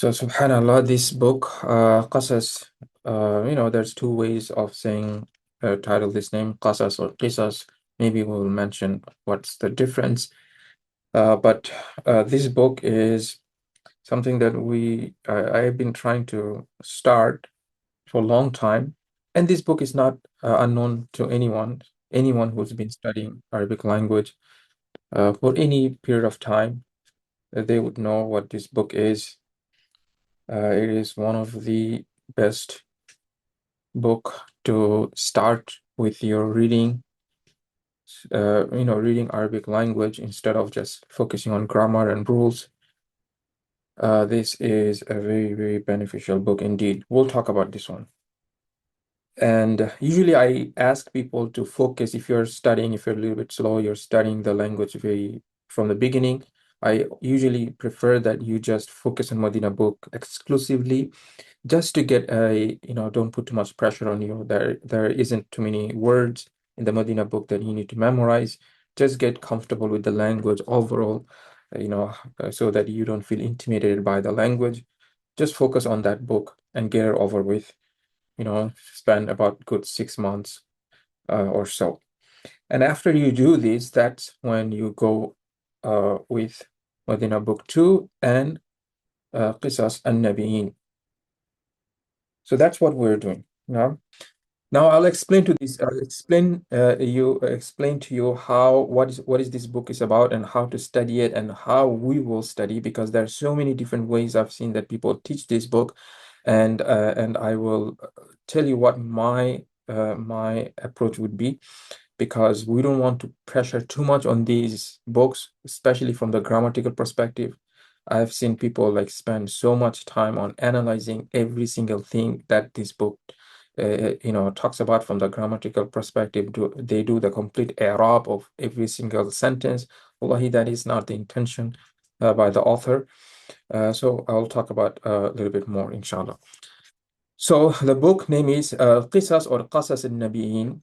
So, subhanallah, this book, Qasas, there's two ways of saying, title this name, Qasas or Qisas. Maybe we'll mention what's the difference. But this book is something that I've been trying to start for a long time. And this book is not unknown to anyone who's been studying Arabic language for any period of time. They would know what this book is. It is one of the best book to start with your reading, reading Arabic language instead of just focusing on grammar and rules. This is a very, very beneficial book indeed. We'll talk about this one. And usually I ask people to focus if you're studying, if you're a little bit slow, you're studying the language from the beginning. I usually prefer that you just focus on Medina book exclusively just to get don't put too much pressure on you. There isn't too many words in the Medina book that you need to memorize. Just get comfortable with the language overall, so that you don't feel intimidated by the language. Just focus on that book and get it over with. Spend about good 6 months or so. And after you do this, that's when you go with Medina book 2 and Qisas an-Nabiyyin. So that's what we're doing now. Now I'll explain to this. Explain to you how what is this book is about and how to study it and how we will study, because there are so many different ways I've seen that people teach this book, and I will tell you what my approach would be, because we don't want to pressure too much on these books, especially from the grammatical perspective. I've seen people like spend so much time on analyzing every single thing that this book talks about from the grammatical perspective. They do the complete i'rab of every single sentence. Wallahi, that is not the intention by the author. So I'll talk about a little bit more, inshallah. So the book name is Qisas or Qasas an-Nabiyyin,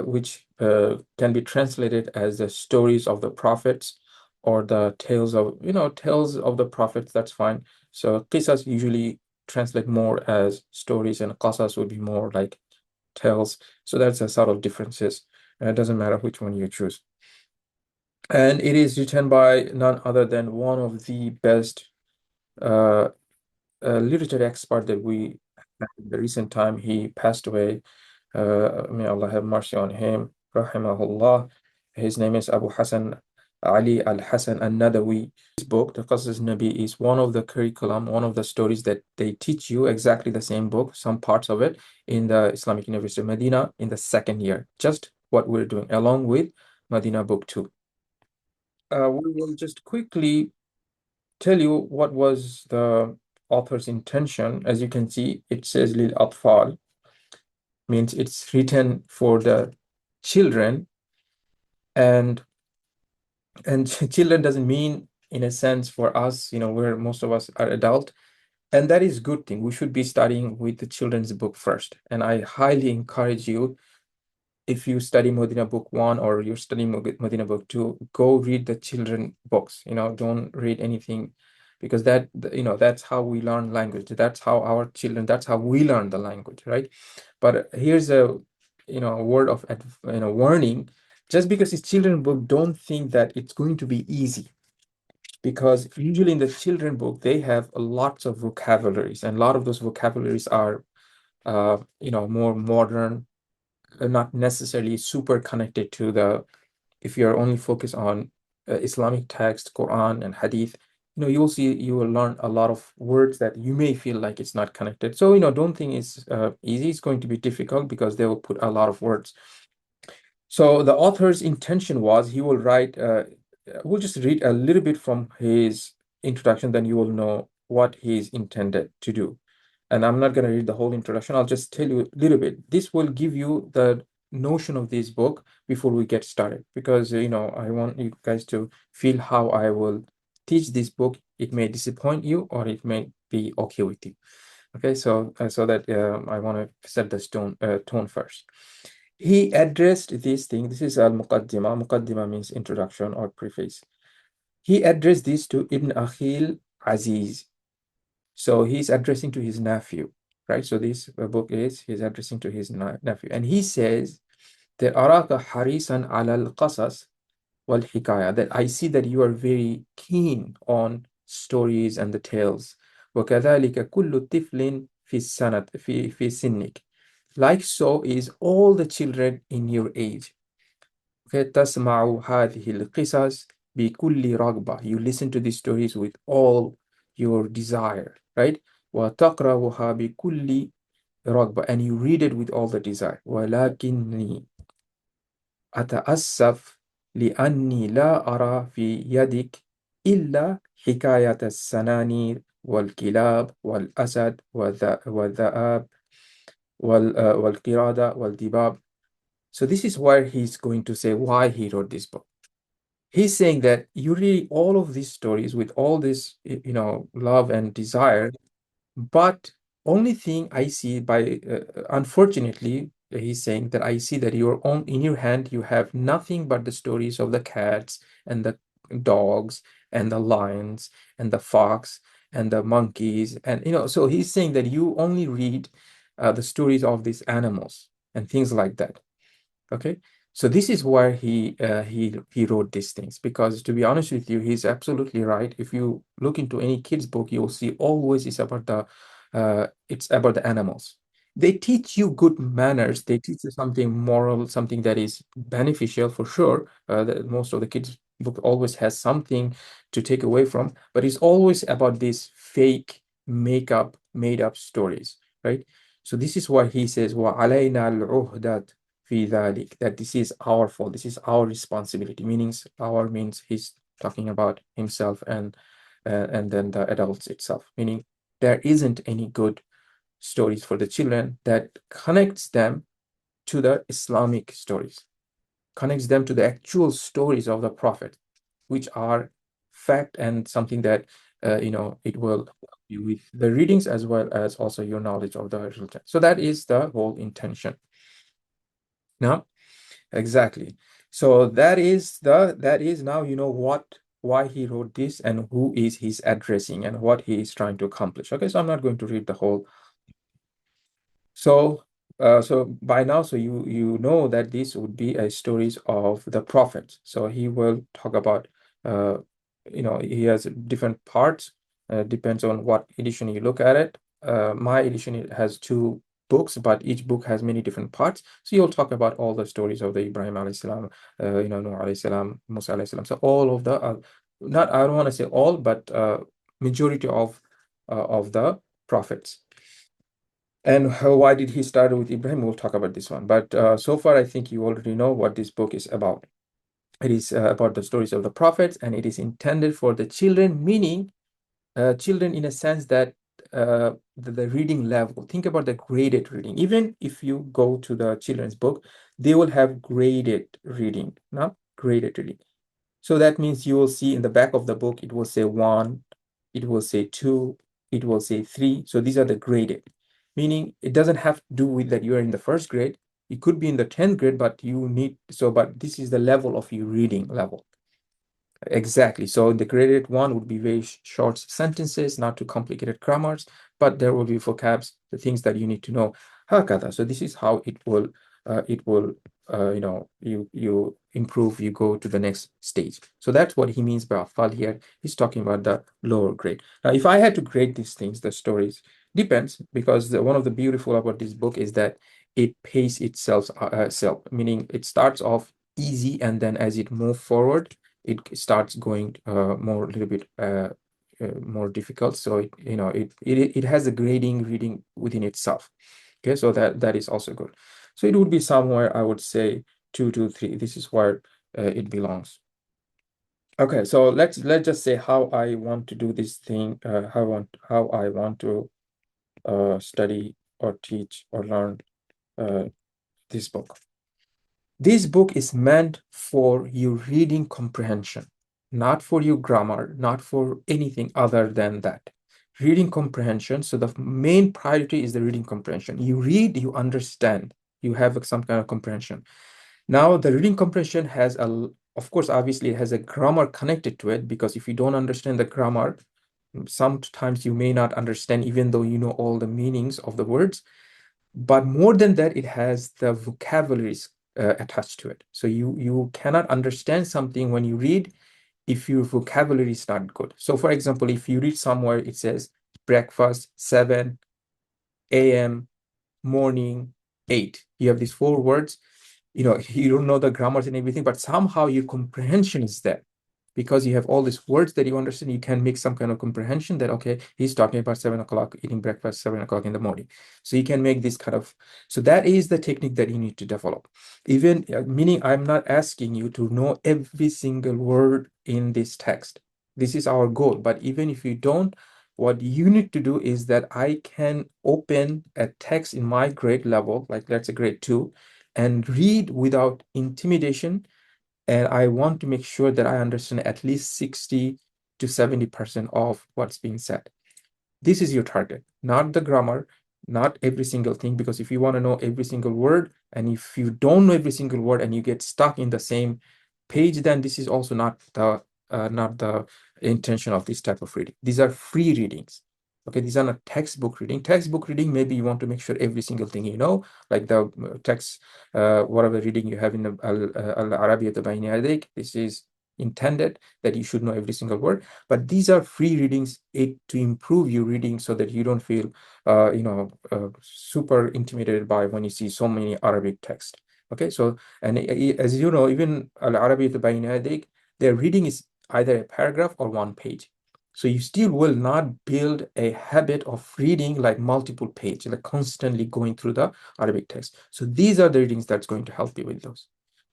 which can be translated as the stories of the prophets or the tales of the prophets. That's fine. So Qisas usually translate more as stories, and Qasas would be more like tales. So that's a sort of differences. And it doesn't matter which one you choose. And it is written by none other than one of the best uh, literature expert that we had in the recent time. He passed away. May Allah have mercy on him. Rahimahullah. His name is Abu Hasan Ali al-Hasan an-Nadwi. This book, the Qasas Nabi, is one of the curriculum, one of the stories that they teach you, exactly the same book, some parts of it, in the Islamic University of Medina in the second year. Just what we're doing, along with Medina Book 2. We will just quickly tell you what was the author's intention. As you can see, it says Lil Atfal, means it's written for the children, and children doesn't mean in a sense for us, where most of us are adult, and that is good thing. We should be studying with the children's book first, and I highly encourage you, if you study Medina book 1 or you're studying Medina book 2, go read the children books. Don't read anything, because that's how we learn language. That's how our children, that's how we learn the language, right? But here's a word of warning. Just because it's children book, don't think that it's going to be easy, because usually in the children book they have lots of vocabularies, and a lot of those vocabularies are more modern, not necessarily super connected to if you're only focused on Islamic text, Quran and Hadith, you will learn a lot of words that you may feel like it's not connected. So, don't think it's easy. It's going to be difficult because they will put a lot of words. So the author's intention was he will write, we'll just read a little bit from his introduction, then you will know what he's intended to do. And I'm not going to read the whole introduction. I'll just tell you a little bit. This will give you the notion of this book before we get started, because I want you guys to feel how I will teach this book. It may disappoint you or it may be okay with you. Okay, so that I want to set the tone first. He addressed these things. This is al-Muqaddimah. Muqaddimah means introduction or preface. He addressed this to Ibn Akhil Aziz. So he's addressing to his nephew, right? So this book is he's addressing to his nephew, and he says that araka harisan ala al-qasas wal-hikaya, that I see that you are very keen on stories and the tales. وكذلك كل طفل في السنة في سنك. Like so is all the children in your age. فتسمع هذه القصص بكل رغبة. You listen to these stories with all your desire, right? وتقرأها بكل رغبة, and you read it with all the desire. ولكني أتأسف لأني لا أرى في يدك إلا حكاية السنانير والكلاب والأسد والذئاب والقردة والدباب. So this is where he's going to say why he wrote this book. He's saying that you read all of these stories with all this, love and desire, but only thing I see unfortunately, he's saying that I see that in your hand, you have nothing but the stories of the cats and the dogs and the lions and the fox and the monkeys. And, so he's saying that you only read the stories of these animals and things like that. Okay, so this is why he wrote these things, because to be honest with you, he's absolutely right. If you look into any kid's book, you'll see always it's about the animals. They teach you good manners. They teach you something moral, something that is beneficial for sure. Most of the kids' book always has something to take away from, but it's always about these fake, makeup, made up stories, right? So this is why he says, وَعَلَيْنَا الْعُهْدَةِ في ذلك, that this is our fault, this is our responsibility. Means he's talking about himself and then the adults itself. Meaning there isn't any good stories for the children that connects them to the Islamic stories, connects them to the actual stories of the Prophet, which are fact and something that it will help you with the readings as well as also your knowledge of the religion. So that is the whole intention. Now, exactly. So that is now why he wrote this and who is he's addressing and what he is trying to accomplish. Okay, so I'm not going to read the whole. So by now, so you know that this would be a stories of the prophets. So he will talk about he has different parts, depends on what edition you look at it. My edition has 2 books, but each book has many different parts. So you'll talk about all the stories of the Ibrahim alayhi salam, Nuh alayhi salam, Musa alayhi salam. So all of the not I don't want to say all, but majority of the prophets. And why did he start with Ibrahim? We'll talk about this one. But so far, I think you already know what this book is about. It is about the stories of the prophets, and it is intended for the children, meaning children in a sense that the reading level. Think about the graded reading. Even if you go to the children's book, they will have graded reading, not graded reading. So that means you will see in the back of the book, it will say 1, it will say 2, it will say 3. So these are the graded, meaning it doesn't have to do with that you're in the 1st grade. It could be in the 10th grade, but but this is the level of your reading level. Exactly. So the graded one would be very short sentences, not too complicated grammars, but there will be vocabs, the things that you need to know. Hakata. So this is how it will you improve, you go to the next stage. So that's what he means by afal here. He's talking about the lower grade. Now, if I had to grade these things, the stories depends, because one of the beautiful about this book is that it paces itself, meaning it starts off easy, and then as it moves forward, it starts going more a little bit more difficult. So it has a grading reading within itself. Okay, so that is also good. So it would be somewhere, I would say 2 to 3. This is where it belongs. Okay, so let's just say how I want to do this thing. How I want to study or teach or learn this book. This book is meant for your reading comprehension, not for your grammar, not for anything other than that. Reading comprehension. So the main priority is the reading comprehension. You read, you understand, you have some kind of comprehension. Now, the reading comprehension has of course, obviously, it has a grammar connected to it, because if you don't understand the grammar, Sometimes you may not understand, even though you know all the meanings of the words. But more than that, it has the vocabularies attached to it. So you cannot understand something when you read if your vocabulary is not good. So for example, if you read somewhere, it says breakfast 7 a.m., morning 8. You have these 4 words. You don't know the grammars and everything, but somehow your comprehension is there because you have all these words that you understand. You can make some kind of comprehension that, okay, he's talking about 7 o'clock, eating breakfast 7 o'clock in the morning. So you can make this kind of, so that is the technique that you need to develop. Even meaning, I'm not asking you to know every single word in this text. This is our goal. But even if you don't, what you need to do is that I can open a text in my grade level, like let's say grade 2, and read without intimidation. And I want to make sure that I understand at least 60 to 70% of what's being said. This is your target, not the grammar, not every single thing, because if you want to know every single word, and if you don't know every single word and you get stuck in the same page, then this is also not the intention of this type of reading. These are free readings. Okay, these are not textbook reading. Textbook reading, maybe you want to make sure every single thing you know, like the text, whatever reading you have in the Al-Arabiyyatu Bayna Yadayk, this is intended that you should know every single word. But these are free readings to improve your reading so that you don't feel, super intimidated by when you see so many Arabic text. Okay, so, and as you know, even Al-Arabiyyatu Bayna Yadayk, their reading is either a paragraph or one page. So you still will not build a habit of reading like multiple pages, like constantly going through the Arabic text. So these are the readings that's going to help you with those.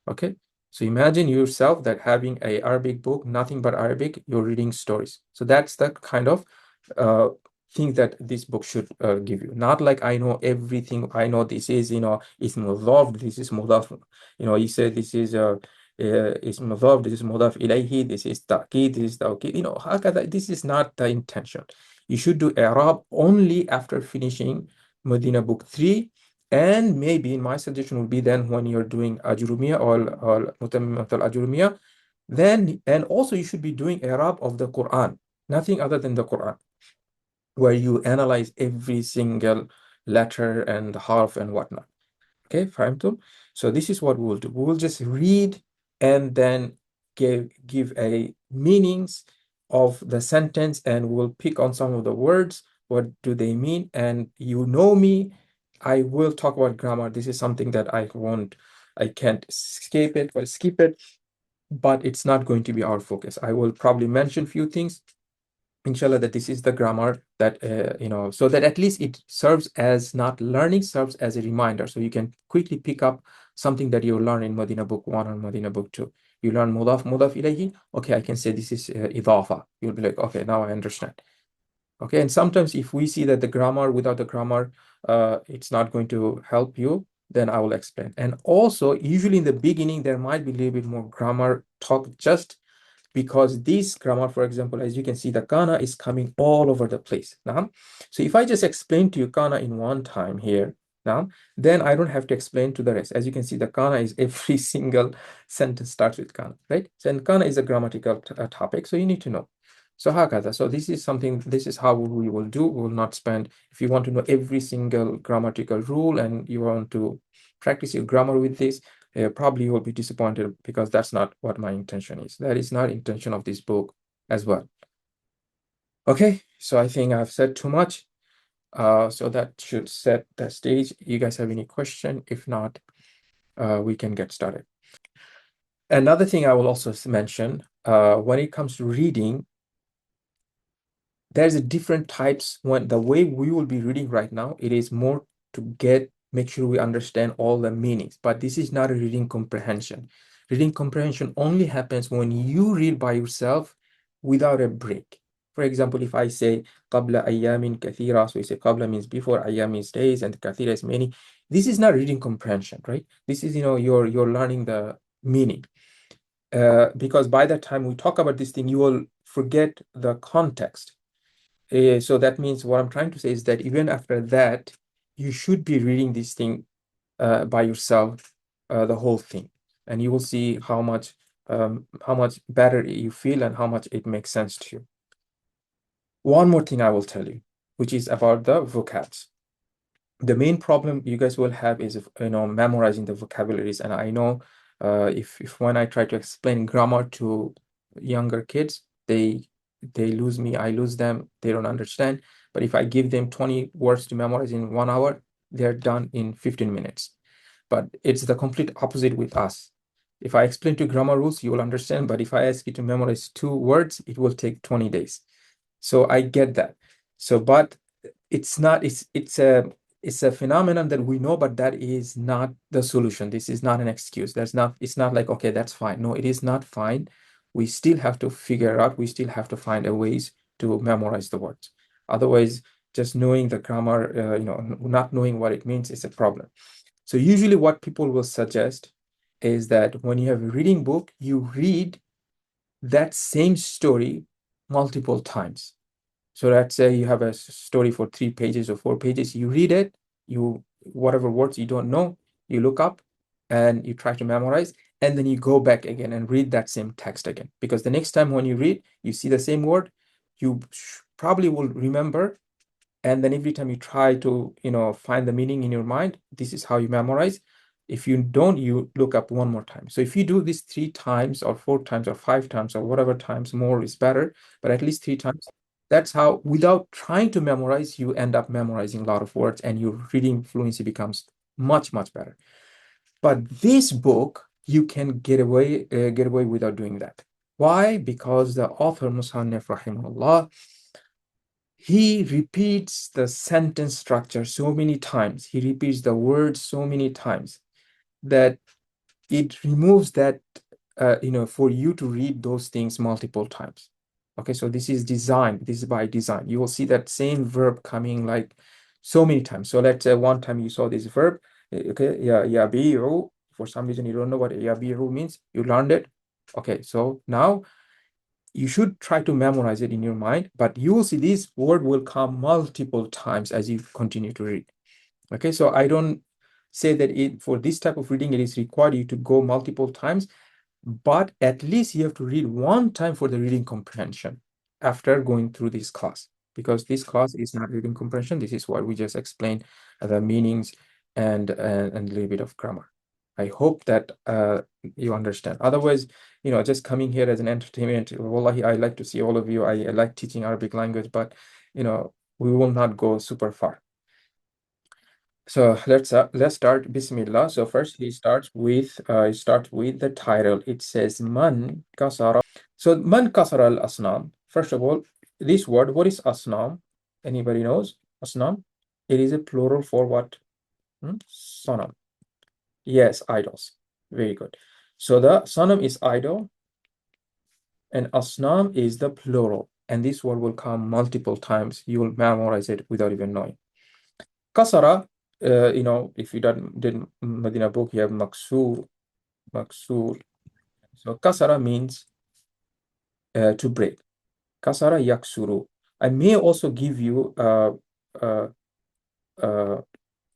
Okay. So imagine yourself that having a Arabic book, nothing but Arabic, you're reading stories. So that's the kind of thing that this book should give you. Not like I know everything. I know this is, it's mudaf, this is mudaf. You say this is is mudaf, this is mudaf ilayhi, this is ta'kid, this is ta'kid. This is not the intention. You should do i'rab only after finishing Medina book 3. And maybe my suggestion would be then when you're doing Ajurumiyah or Mutammimat al-Ajurumiyah, then, and also you should be doing I'rab of the Quran, nothing other than the Quran, where you analyze every single letter and harf and whatnot. Okay, fahimtum? So this is what we will do. We will just read and then give a meanings of the sentence, and we'll pick on some of the words. What do they mean? And you know me, I will talk about grammar. This is something that I can't escape it or skip it, but it's not going to be our focus. I will probably mention a few things, inshallah, that this is the grammar that so that at least it serves as not learning, serves as a reminder, so you can quickly pick up something that you learn in Medina book 1 or Medina book 2. You learn mudaf ilayhi. Okay, I can say this is idafa. You'll be like, okay, now I understand. Okay, and sometimes if we see that the grammar, without the grammar, it's not going to help you, then I will explain. And also, usually in the beginning, there might be a little bit more grammar talk, just because this grammar, for example, as you can see, the kana is coming all over the place. Now, so if I just explain to you kana in one time here, now, then I don't have to explain to the rest. As you can see, the kana is every single sentence starts with kana, right? So, and kana is a grammatical topic, so you need to know. So hakada. So this is something, this is how we will do. We will not spend, if you want to know every single grammatical rule and you want to practice your grammar with this, probably you will be disappointed, because that's not what my intention is. That is not intention of this book as well. Okay, so I think I've said too much. So that should set the stage. You guys have any question? If not, we can get started. Another thing I will also mention, when it comes to reading, there's a different types. When the way we will be reading right now, it is more to make sure we understand all the meanings, but this is not a reading comprehension. Reading comprehension only happens when you read by yourself without a break. For example, if I say qabla ayamin kathira, so we say qabla means before, ayam means days, and kathira is many. This is not reading comprehension, right? This is, you're learning the meaning. Because by the time we talk about this thing, you will forget the context. So that means what I'm trying to say is that even after that, you should be reading this thing by yourself, the whole thing, and you will see how much better you feel and how much it makes sense to you. One more thing I will tell you, which is about the vocabs. The main problem you guys will have is, memorizing the vocabularies. And I know if when I try to explain grammar to younger kids, they lose me, I lose them, they don't understand. But if I give them 20 words to memorize in 1 hour, they're done in 15 minutes. But it's the complete opposite with us. If I explain to grammar rules, you will understand. But if I ask you to memorize 2 words, it will take 20 days. So I get that. So, but it's not, it's a phenomenon that we know, but that is not the solution. This is not an excuse. It's not like, okay, that's fine. No, it is not fine. We still have to figure out, we still have to find a ways to memorize the words. Otherwise, just knowing the grammar, not knowing what it means is a problem. So usually what people will suggest is that when you have a reading book, you read that same story multiple times. So let's say you have a story for 3 pages or 4 pages, you read it, whatever words you don't know, you look up and you try to memorize, and then you go back again and read that same text again. Because the next time when you read, you see the same word, you probably will remember. And then every time you try to, find the meaning in your mind, this is how you memorize. If you don't, you look up one more time. So if you do this 3 times or 4 times or 5 times or whatever times, more is better, but at least 3 times. That's how, without trying to memorize, you end up memorizing a lot of words and your reading fluency becomes much, much better. But this book, you can get away without doing that. Why? Because the author, Musannif rahimahullah, he repeats the sentence structure so many times. He repeats the words so many times that it removes that, for you to read those things multiple times. Okay, so this is design. This is by design. You will see that same verb coming like so many times. So let's say one time you saw this verb, okay, yabi'u. For some reason you don't know what yabi'u means. You learned it. Okay, so now you should try to memorize it in your mind, but you will see this word will come multiple times as you continue to read. Okay, so I don't say that for this type of reading, it is required you to go multiple times, but at least you have to read one time for the reading comprehension after going through this class, because this class is not reading comprehension. This is what we just explained, the meanings and a little bit of grammar. I hope that you understand. Otherwise, just coming here as an entertainment, wallahi, I like to see all of you. I like teaching Arabic language, but we will not go super far. So let's start. Bismillah. So first he starts with the title. It says man kasara. So man kasara al asnam. First of all, this word, what is asnam? Anybody knows? Asnam? It is a plural for what? Sanam. Yes, idols. Very good. So the sanam is idol and asnam is the plural. And this word will come multiple times. You will memorize it without even knowing. Kasara, if you did Medina book, you have maksur. So kasara means to break. Kasara yaksuru. I may also give you uh,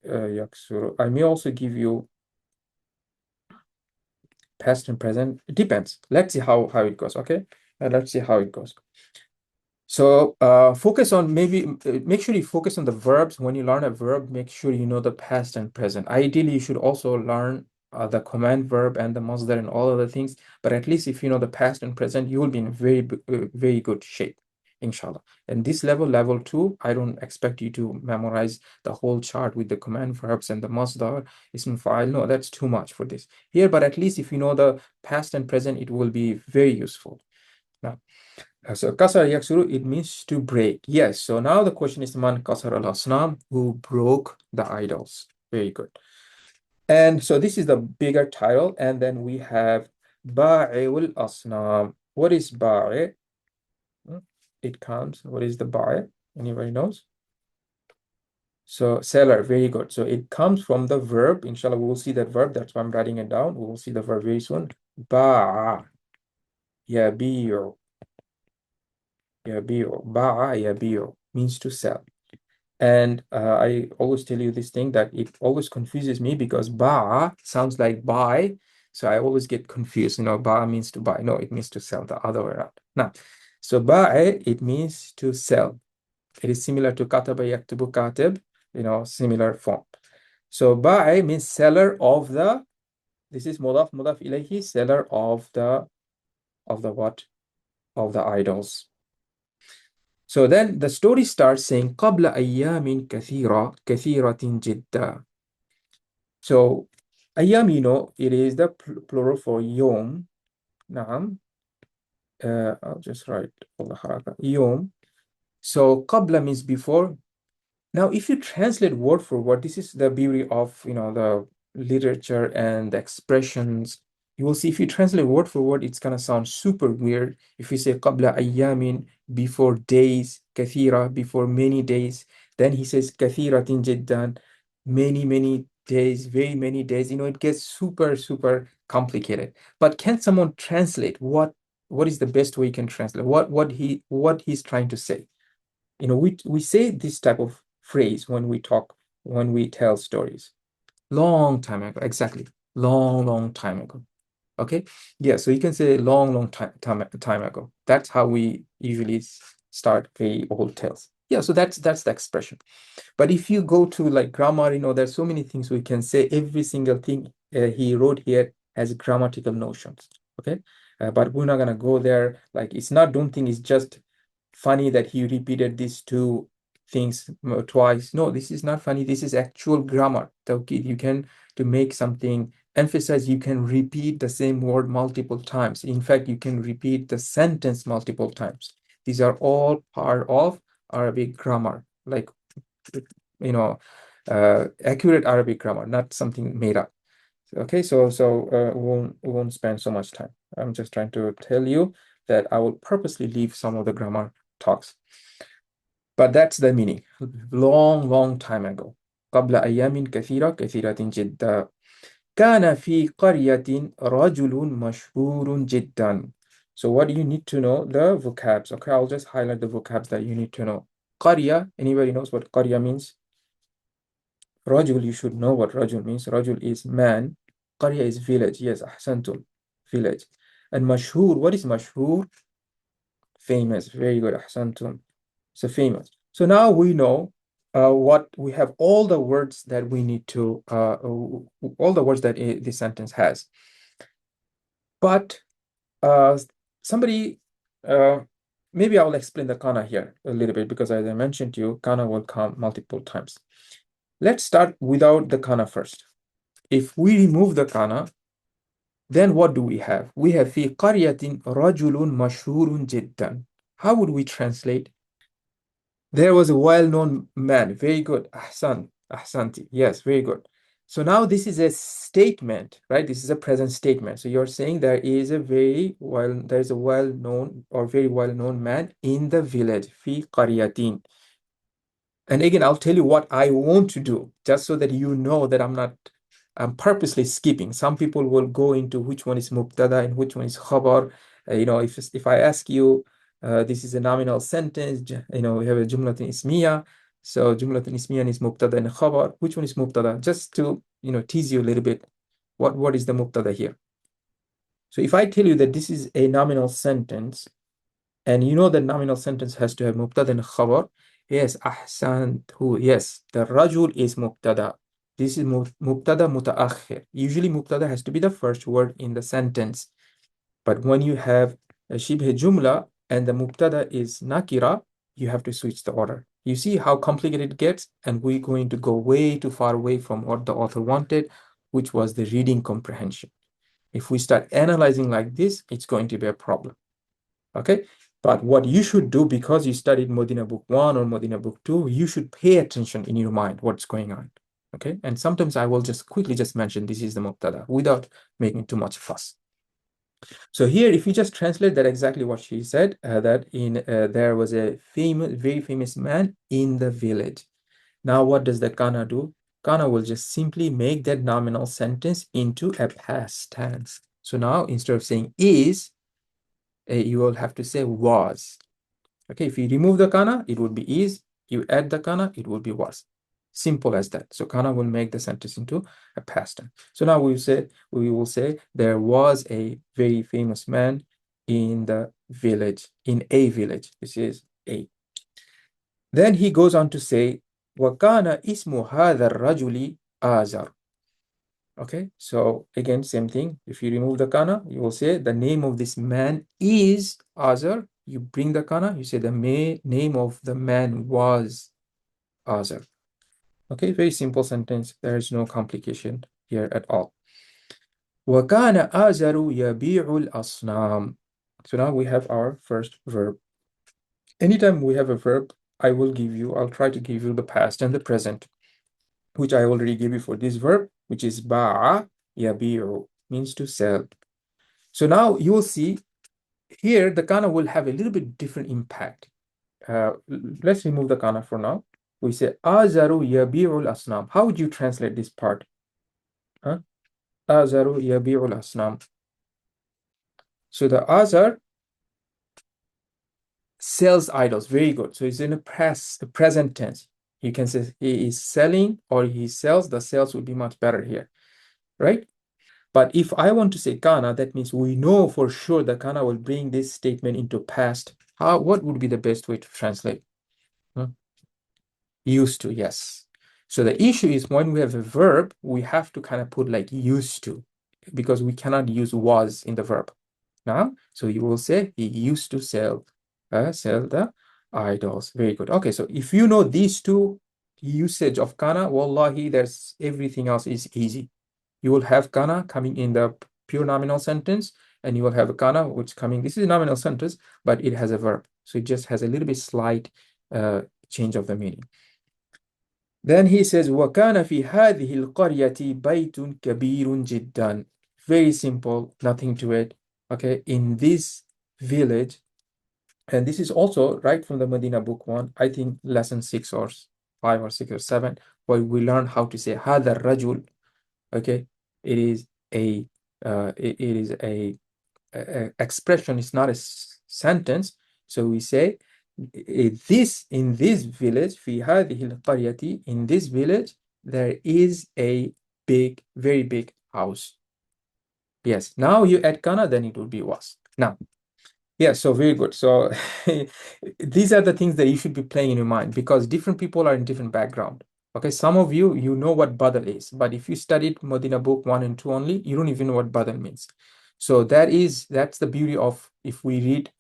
yaksuru. I may also give you past and present. It depends. Let's see how it goes. Okay, let's see how it goes. So focus on make sure you focus on the verbs. When you learn a verb, make sure you know the past and present. Ideally, you should also learn the command verb and the masdar and all other things. But at least if you know the past and present, you will be in very good shape, inshallah. And this level 2, I don't expect you to memorize the whole chart with the command verbs and the masdar, ism fa'il. No, that's too much for this here. But at least if you know the past and present, it will be very useful. Now, so kasar yaksuru, it means to break. Yes. So now the question is man kasar al asnam, who broke the idols. Very good. And so this is the bigger title. And then we have ba'i'ul asnam. What is ba'i'? It comes. What is the ba'i'? Anybody knows? So seller, very good. So it comes from the verb. Inshallah, we will see that verb. That's why I'm writing it down. We will see the verb very soon. Ba'a yabi'u. Yabi'u. Ba'a yabi'u means to sell. And I always tell you this thing that it always confuses me because ba sounds like buy. So I always get confused. Ba means to buy. No, it means to sell, the other way around. Now, So ba'a, it means to sell. It is similar to kataba yaktubu katib, similar form. So ba'a means seller of the, this is mudaf ilayhi, seller of the what? Of the idols. So then the story starts saying قبل أيام كثيرة جدا. So أيام, it is the plural for yom. نعم. I'll just write yom. So قبل means before. Now, if you translate word for word, this is the beauty of the literature and the expressions. You will see if you translate word for word, it's gonna sound super weird. If you say qabla ayyamin, before days, kathira, before many days, then he says kathiratin jiddan, many days, very many days. It gets super complicated. But can someone translate what is the best way you can translate what he's trying to say? We say this type of phrase when we talk, when we tell stories. Long time ago, exactly. Long time ago. Okay. Yeah. So you can say long time ago. That's how we usually start very old tales. Yeah. So that's the expression. But if you go to like grammar, there's so many things we can say. Every single thing he wrote here has grammatical notions. Okay. But we're not gonna go there. Like, don't think it's just funny that he repeated these two things twice. No, this is not funny. This is actual grammar. Okay, you can, to make something emphasize, you can repeat the same word multiple times. In fact, you can repeat the sentence multiple times. These are all part of Arabic grammar, like accurate Arabic grammar, not something made up. Okay, so we won't spend so much time. I'm just trying to tell you that I will purposely leave some of the grammar talks. But that's the meaning. Long time ago. قبل أيام كثيرة جدا. كان في قرية رجل مشهور جدا. So what do you need to know? The vocabs. Okay, I'll just highlight the vocabs that you need to know. قرية, anybody knows what قرية means? رجل, you should know what رجل means. رجل is man. قرية is village. Yes, أحسنتم. Village. And مشهور, what is مشهور? Famous. Very good. أحسنتم. So famous. So now we know what we have, all the words that we need to, all the words that this sentence has. But somebody, maybe I will explain the kana here a little bit, because as I mentioned to you, kana will come multiple times. Let's start without the kana first. If we remove the kana, then what do we have? We have في قرية رجل مشهور جدا. How would we translate? There was a well-known man. Very good. Ahsanti. Yes, very good. So now this is a statement, right? This is a present statement. So you're saying there's a well-known or very well-known man in the village. Fi qaryatin. And again, I'll tell you what I want to do, just so that you know that I'm purposely skipping. Some people will go into which one is mubtada and which one is khabar. If I ask you, this is a nominal sentence, we have a jumlatun ismiya. So jumlatun ismiya is mubtada and khabar. Which one is mubtada? Just to, tease you a little bit. What is the mubtada here? So if I tell you that this is a nominal sentence, and the nominal sentence has to have mubtada and khabar. Yes, ahsantu. Yes, the rajul is mubtada. This is mubtada mutaakhir. Usually mubtada has to be the first word in the sentence. But when you have a shibh jumla and the mubtada is nakira, you have to switch the order. You see how complicated it gets, and we're going to go way too far away from what the author wanted, which was the reading comprehension. If we start analyzing like this, it's going to be a problem. Okay, but what you should do, because you studied Modina book 1 or Modina book 2, you should pay attention in your mind what's going on. Okay, and sometimes I will just quickly mention this is the mubtada without making too much fuss. So here, if you just translate that exactly what she said, that there was a very famous man in the village. Now, what does the kana do? Kana will just simply make that nominal sentence into a past tense. So now, instead of saying is, you will have to say was. Okay, if you remove the kana, it would be is. You add the kana, it would be was. Simple as that. So kana will make the sentence into a past tense. So now we will say there was a very famous man in the village, in a village. This is A. Then he goes on to say, وَكَانَ اسْمُ هَذَا الرَّجُلِ آزَرَ. Okay, so again, same thing. If you remove the kana, you will say the name of this man is Azar. You bring the kana, you say the name of the man was Azar. Okay, very simple sentence. There is no complication here at all. وَكَانَ آزَرُ يَبِيعُ الْأَصْنَامِ. So now we have our first verb. Anytime we have a verb, I'll try to give you the past and the present, which I already gave you for this verb, which is ba'a yabi'u, means to sell. So now you will see here the kana will have a little bit different impact. Let's remove the kana for now. We say azaru yabi'ul asnam. How would you translate this part? Huh? Azaru yabi'ul asnam. So the azar sells idols. Very good. So it's in a present tense. You can say he is selling or he sells. The sales would be much better here, right? But if I want to say kana, that means we know for sure the kana will bring this statement into past. What would be the best way to translate? Used to, yes. So the issue is when we have a verb, we have to kind of put like used to, because we cannot use was in the verb. Now, so you will say he used to sell the idols. Very good. Okay, so if you know these two usage of kana, wallahi, there's everything else is easy. You will have kana coming in the pure nominal sentence, and you will have a kana which coming, this is a nominal sentence, but it has a verb. So it just has a little bit slight change of the meaning. Then he says, وَكَانَ فِي هَذِهِ الْقَرْيَةِ بَيْتٌ كَبِيرٌ جِدًّا. Very simple, nothing to it. Okay, in this village, and this is also right from the Medina book 1, I think lesson 6 or 5 or 6 or 7, where we learn how to say هَذَا الرَّجُلُ. Okay, it is a expression, it's not a sentence. So we say this, in this village, في هذه القرية, in this village, there is a big, very big house. Yes, now you add kana, then it would be was. Now, yeah, so very good. So these are the things that you should be playing in your mind, because different people are in different background. Okay, some of you know what badal is, but if you studied Medina book 1 and 2 only, you don't even know what badal means. So that's the beauty of if we read,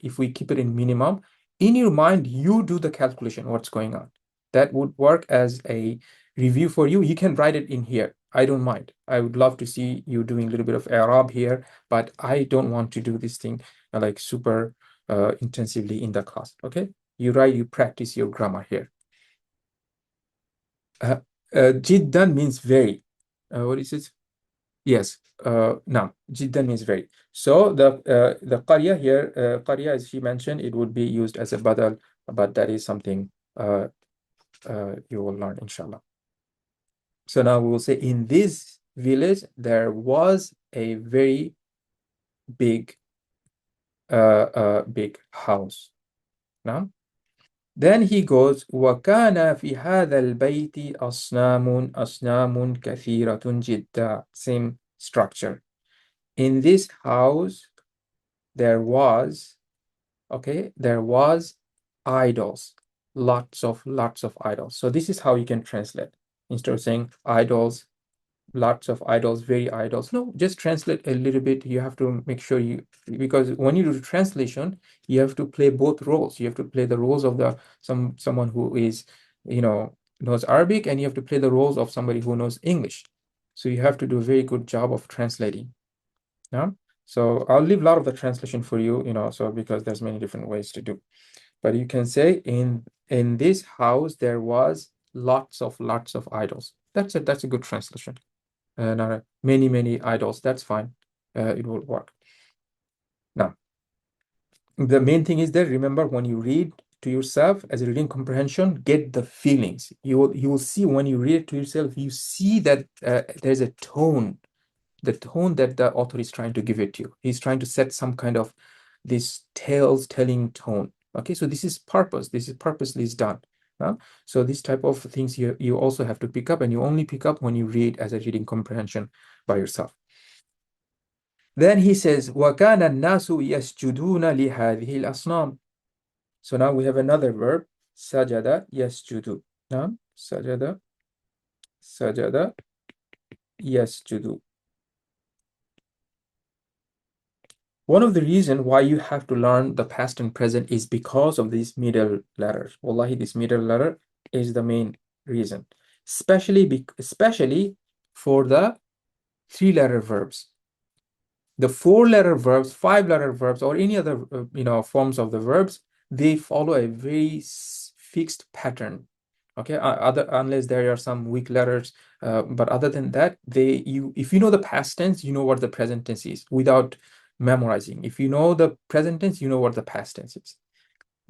if we keep it in minimum, in your mind, you do the calculation, what's going on. That would work as a review for you. You can write it in here. I don't mind. I would love to see you doing a little bit of Arab here, but I don't want to do this thing like super intensively in the class. Okay, you write, you practice your grammar here. Jiddan means very. What is it? Yes. Now, jiddan means very. So the qarya here, qarya, as she mentioned, it would be used as a badal, but that is something you will learn, inshallah. So now we will say in this village there was a very big big house. Now, then he goes, وَكَانَ فِي هَذَا الْبَيْتِ أَصْنَامٌ كَثِيرَةٌ جِدًّا. Same structure. In this house, there was idols, lots of idols. So this is how you can translate. Instead of saying idols, lots of idols, very idols. No, just translate a little bit. You have to make sure because when you do translation, you have to play both roles. You have to play the roles of someone who is, knows Arabic, and you have to play the roles of somebody who knows English. So you have to do a very good job of translating. Yeah. So I'll leave a lot of the translation for you, so because there's many different ways to do. But you can say in this house there was lots of idols. That's a good translation. Not many idols. That's fine. It will work. Now, the main thing is that remember, when you read to yourself as a reading comprehension, get the feelings. You will see when you read it to yourself, you see that there's a tone, the tone that the author is trying to give it to you. He's trying to set some kind of this telling tone. Okay, so this is purpose. This is purposely is done. So this type of things you also have to pick up, and you only pick up when you read as a reading comprehension by yourself. Then he says, وَكَانَ النَّاسُ يَسْجُدُونَ لِهَذِهِ الْأَصْنَامِ. So now we have another verb, sajada yasjudu. Now, sajada yasjudu. One of the reasons why you have to learn the past and present is because of these middle letters. Wallahi, this middle letter is the main reason, especially for the three-letter verbs. The four-letter verbs, five-letter verbs, or any other forms of the verbs, they follow a very fixed pattern. Okay, unless there are some weak letters, but other than that, if you know the past tense, you know what the present tense is without memorizing. If you know the present tense, you know what the past tense is.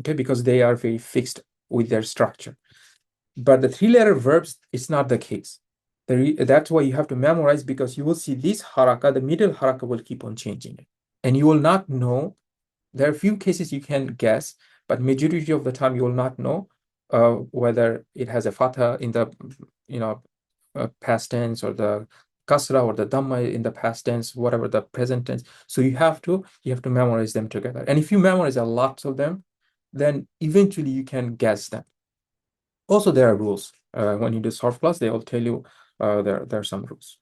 Okay, because they are very fixed with their structure. But the three-letter verbs, it's not the case. That's why you have to memorize, because you will see this haraka, the middle haraka will keep on changing. And you will not know. There are a few cases you can guess, but majority of the time you will not know whether it has a fatha in the past tense, or the kasra or the dhamma in the past tense, whatever the present tense. So you have to memorize them together. And if you memorize a lot of them, then eventually you can guess them. Also, there are rules. When you do surf class, they will tell you there are some rules.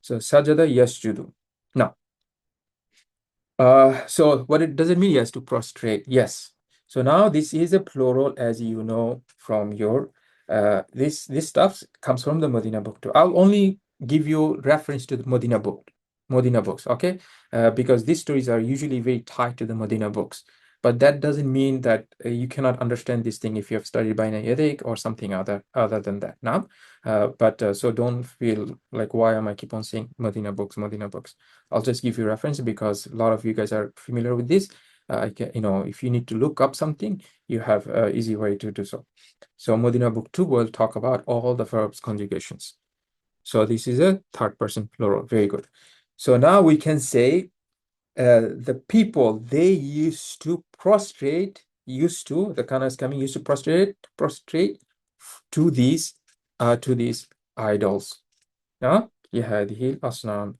So sajada yasjudu. Now, so does it mean? Yes, to prostrate. Yes. So now this is a plural, as you know from your this stuff comes from the Medina book too. I'll only give you reference to the Medina books, okay? Because these stories are usually very tied to the Medina books. But that doesn't mean that you cannot understand this thing if you have studied by Nayadic or something other than that. Now, so don't feel like, why am I keep on saying Medina books, Medina books? I'll just give you reference because a lot of you guys are familiar with this. If you need to look up something, you have an easy way to do so. So Medina book 2 will talk about all the verbs conjugations. So this is a third person plural. Very good. So now we can say the people, they used to prostrate, the kana is coming, used to prostrate to these idols. لهذه الأصنام.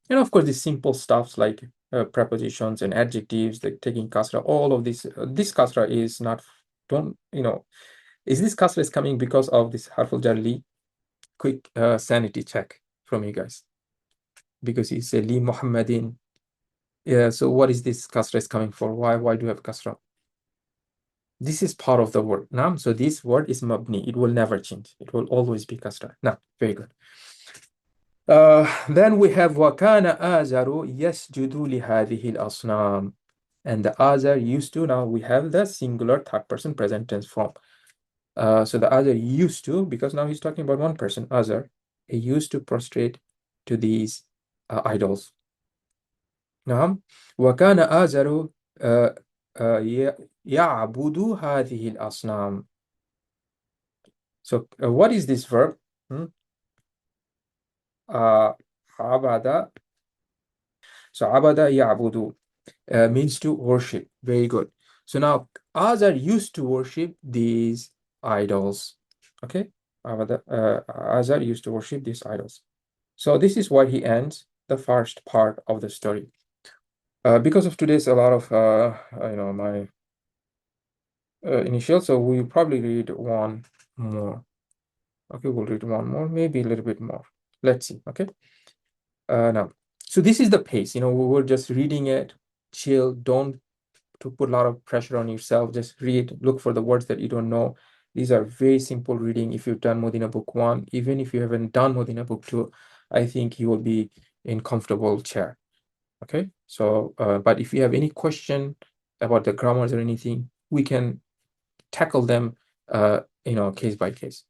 And of course, the simple stuffs like prepositions and adjectives, like taking kasra, all of this. This kasra is not, is this kasra is coming because of this harful jarli? Quick sanity check from you guys. Because he said, Li Muhammadin. Yeah, so what is this kasra is coming for? Why do you have kasra? This is part of the word. Now, so this word is mabni. It will never change. It will always be kasra. Now, very good. Then we have وَكَانَ آزَرُ يَسْجُدُ لِهَذِهِ الْأَصْنَامِ. And the Azar used to, now we have the singular third person present tense form. So the Azar used to, because now he's talking about one person, Azar, he used to prostrate to these idols. Now, وَكَانَ آزَرُ يَعْبُدُ هَذِهِ الْأَصْنَامِ. So what is this verb? عبد. So abada ya'budu means to worship. Very good. So now Azar used to worship these idols. Okay, Azar used to worship these idols. So this is why he ends the first part of the story. Because of today's a lot of my initial, so we'll probably read one more. Okay, we'll read one more, maybe a little bit more. Let's see. Okay. Now, so this is the pace. We're just reading it. Chill. Don't to put a lot of pressure on yourself. Just read. Look for the words that you don't know. These are very simple reading. If you've done Modina book 1, even if you haven't done Modina book 2, I think you will be in comfortable chair. Okay. So, but if you have any question about the grammars or anything, we can tackle them. Case by case.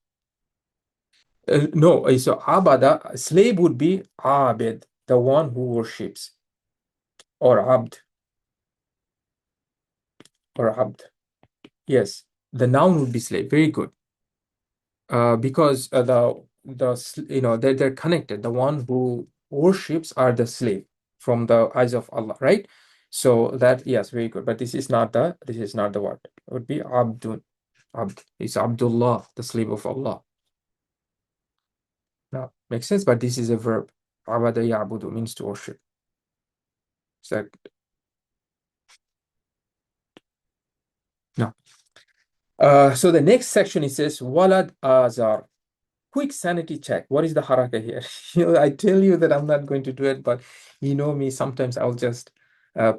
No, so abada, slave would be abid, the one who worships, or abd, Yes, the noun would be slave. Very good. Because they're connected. The one who worships are the slave from the eyes of Allah, right? So that, yes, very good. But this is not the word. It would be abdun. Abd. It's Abdullah, the slave of Allah. Now, makes sense, but this is a verb. Abada ya'budu means to worship. Is that no? So the next section, it says Walad Azar. Quick sanity check. What is the haraka here? I tell you that I'm not going to do it, but you know me, sometimes I'll just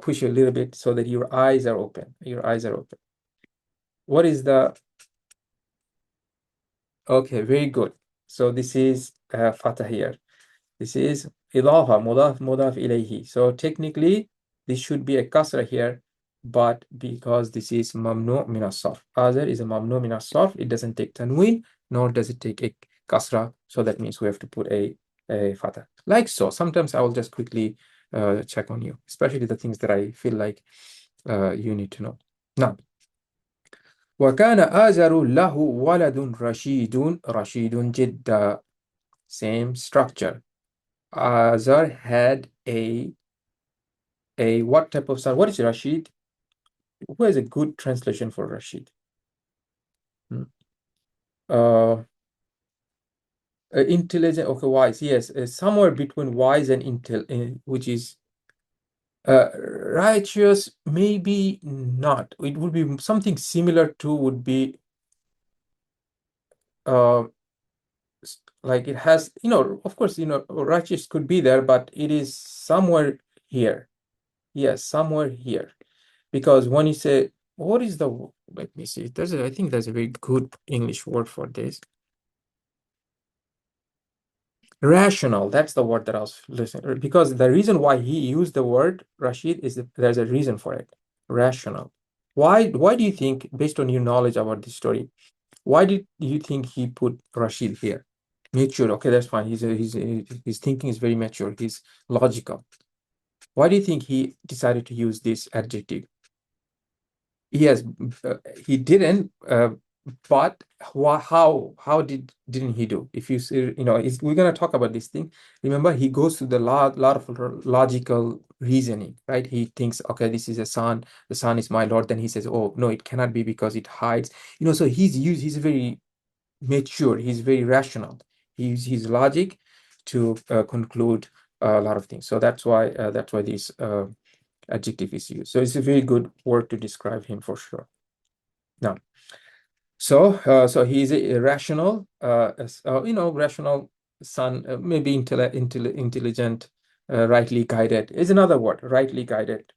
push you a little bit so that your eyes are open. Your eyes are open. What is the okay, very good. So this is fatah here. This is idafa, mudaf ilayhi. So technically, this should be a kasra here, but because this is mamnu min as-sarf. Azar is a mamnu min as-sarf. It doesn't take tanween, nor does it take a kasra. So that means we have to put a fatah. Like so. Sometimes I will just quickly check on you, especially the things that I feel like you need to know. Now, وكان آزر له ولد رشيد جدا. Same structure. Azar had a what type of son? What is Rashid? Who has a good translation for Rashid? Hmm. Uh, Intelligent, okay, wise, yes, somewhere between wise and which is righteous, maybe not. It would be something similar to would be uh, like it has, of course, righteous could be there, but it is somewhere here. Yes, somewhere here. Because when you say, what is the, let me see, I think there's a very good English word for this. Rational, that's the word that I was listening. Because the reason why he used the word Rashid is that there's a reason for it. Rational. Why do you think, based on your knowledge about this story, why did you think he put Rashid here? Mature, okay, that's fine. His thinking is very mature. He's logical. Why do you think he decided to use this adjective? Yes, he didn't. But how didn't he do? If you see, we're gonna talk about this thing. Remember, he goes to the lot of logical reasoning, right? He thinks, okay, this is a son. The son is my Lord. Then he says, oh no, it cannot be because it hides. So he's very mature. He's very rational. He uses his logic to conclude a lot of things. So that's why this adjective is used. So it's a very good word to describe him for sure. Now, so he's a rational, rational son, maybe intelligent, rightly guided is another word, rightly guided.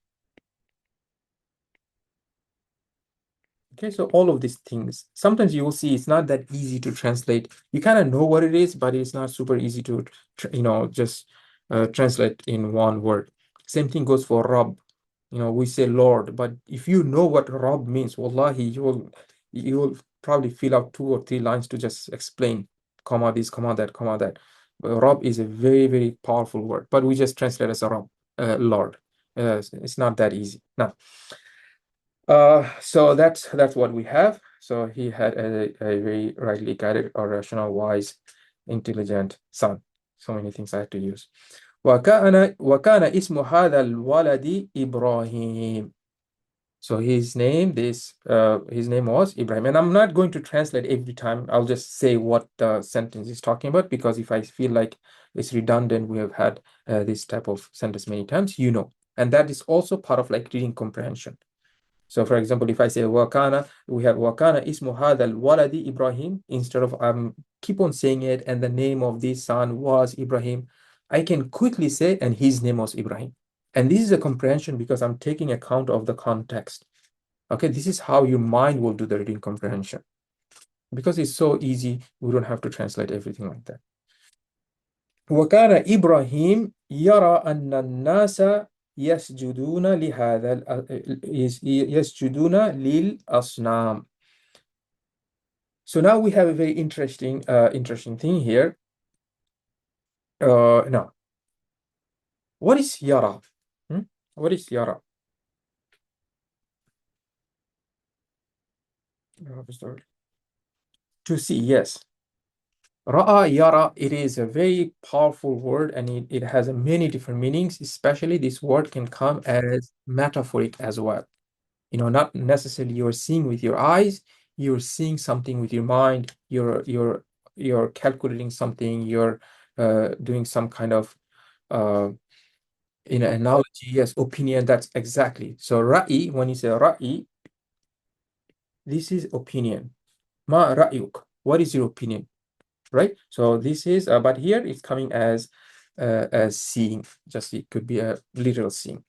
Okay, so all of these things, sometimes you will see it's not that easy to translate. You kind of know what it is, but it's not super easy to, just translate in one word. Same thing goes for Rabb. We say Lord, but if you know what Rabb means, wallahi, you will probably fill out 2 or 3 lines to just explain, comma this, comma that, comma that. Rabb is a very, very powerful word, but we just translate as a Rabb, Lord. It's not that easy. Now, so that's what we have. So he had a very rightly guided or rational, wise, intelligent son. So many things I had to use. وكان اسم هذا الولد إبراهيم. So his name was Ibrahim. And I'm not going to translate every time. I'll just say what the sentence is talking about, because if I feel like it's redundant, we have had this type of sentence many times, and that is also part of like reading comprehension. So for example, if I say wakana, we have wakana ismu hadha al-waladi Ibrahim, instead of keep on saying it and the name of this son was Ibrahim, I can quickly say and his name was Ibrahim. And this is a comprehension because I'm taking account of the context. Okay, this is how your mind will do the reading comprehension. Because it's so easy, we don't have to translate everything like that. وكان إبراهيم يرى أن الناس يسجدون للأصنام. So now we have a very interesting thing here. Now, what is yara? What is yara? To see, yes. Ra'a, yara, it is a very powerful word, and it has many different meanings. Especially this word can come as metaphoric as well. Not necessarily you're seeing with your eyes, you're seeing something with your mind, you're calculating something, you're doing some kind of In an analogy, yes, opinion, that's exactly. So ra'i, when you say ra'i, this is opinion. Ma ra'yuk, what is your opinion? Right? So this is, but here it's coming as seeing, just it could be a literal seeing.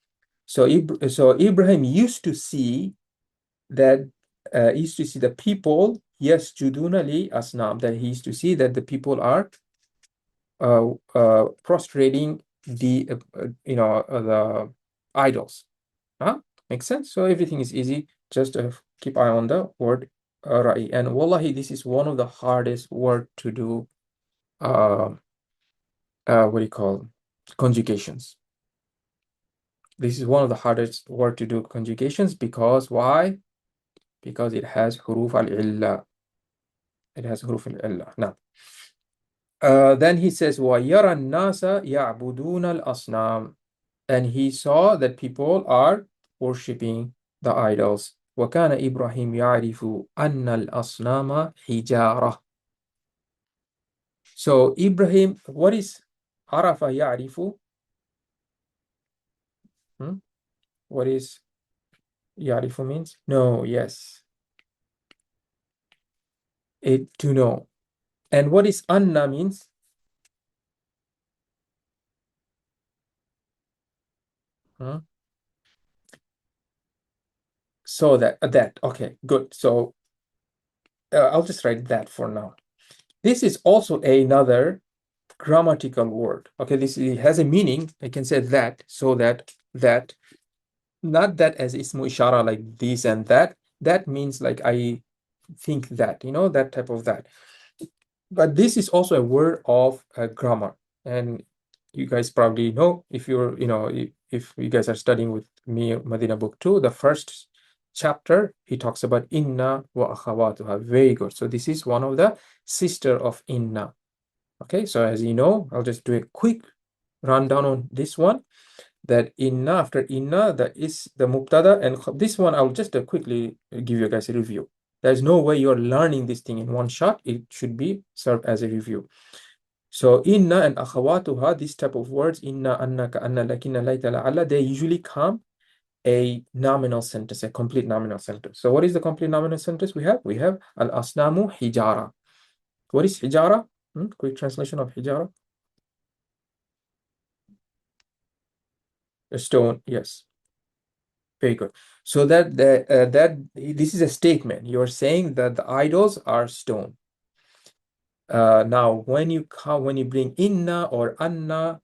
So Ibrahim used to see that, used to see the people, yes, judunali asnam, that he used to see that the people are prostrating the idols. Huh? Makes sense? So everything is easy. Just keep eye on the word ra'i. And wallahi, this is one of the hardest word to do, what do you call, conjugations. This is one of the hardest word to do conjugations, because why? Because it has huruf al-illa. It has huruf al-illa. Now, then he says, وَيَرَى النَّاسَ يَعْبُدُونَ الْأَصْنَامِ, and he saw that people are worshipping the idols. وَكَانَ إِبْرَاهِيمُ يَعْرِفُ أَنَّ الْأَصْنَامَ حِجَارَةٌ. So Ibrahim, what is عَرَفَ يَعْرِفُ? What is يَعْرِفُ means? No, yes. It to know. And what is anna means? So that okay, good. So I'll just write that for now. This is also another grammatical word. Okay, it has a meaning. I can say that, so that, not that as ismu ishara, like this and that. That means like I think that, that type of that. But this is also a word of grammar, and you guys probably know, if you're, if you guys are studying with me Medina book 2, the first chapter, he talks about inna wa akhawatuha. Very good. So this is one of the sister of inna. Okay, so as you know, I'll just do a quick rundown on this one. That inna, after inna, that is the mubtada, and this one I'll just quickly give you guys a review. There's no way you're learning this thing in one shot. It should be served as a review. So inna and akhawatuha, this type of words, inna, anna, ka'anna, lakinna, layta, la'alla, they usually come a nominal sentence, a complete nominal sentence. So what is the complete nominal sentence we have? We have al-asnamu hijara. What is hijara? Quick translation of hijara. A stone, yes. Very good. So that this is a statement. You're saying that the idols are stone. Now, when you bring inna or anna,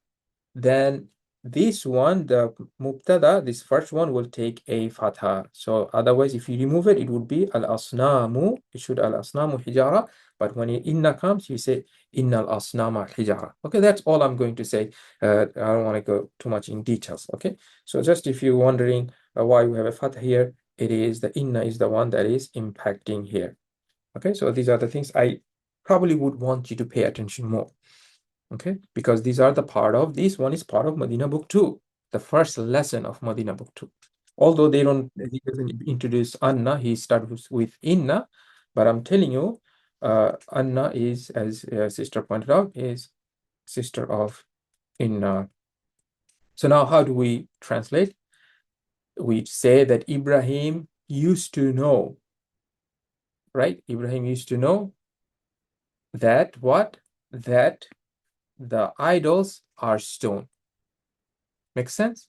then this one, the mubtada, this first one will take a fatha. So otherwise, if you remove it, it would be al-asnamu. It should al-asnamu hijara. But when inna comes, you say inna al-asnama hijara. Okay, that's all I'm going to say. I don't want to go too much in details. Okay, so just if you're wondering why we have a fatha here, it is the inna is the one that is impacting here. Okay, so these are the things I probably would want you to pay attention more. Okay, because these are the part of, this one is part of Medina book 2, the first lesson of Medina book 2. Although he doesn't introduce anna, he starts with inna, but I'm telling you, anna is, as sister pointed out, is sister of inna. So now how do we translate? We say that Ibrahim used to know, right? Ibrahim used to know that what? That the idols are stone. Makes sense?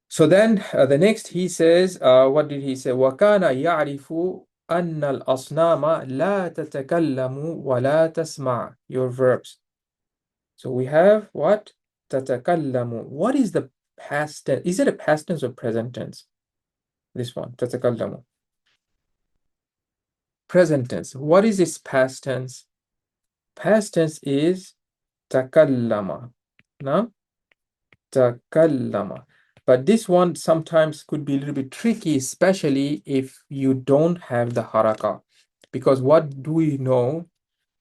So then the next he says, what did he say? وَكَانَ يَعْرِفُ أَنَّ الْأَصْنَامَ لَا تَتَكَلَّمُ وَلَا تَسْمَعُ. Your verbs. So we have what? تَتَكَلَّمُ. What is the past tense? Is it a past tense or present tense? This one, تَتَكَلَّمُ. Present tense. What is its past tense? Past tense is تَكَلَّمَ. No? تَكَلَّمَ. But this one sometimes could be a little bit tricky, especially if you don't have the haraka. Because what do we know?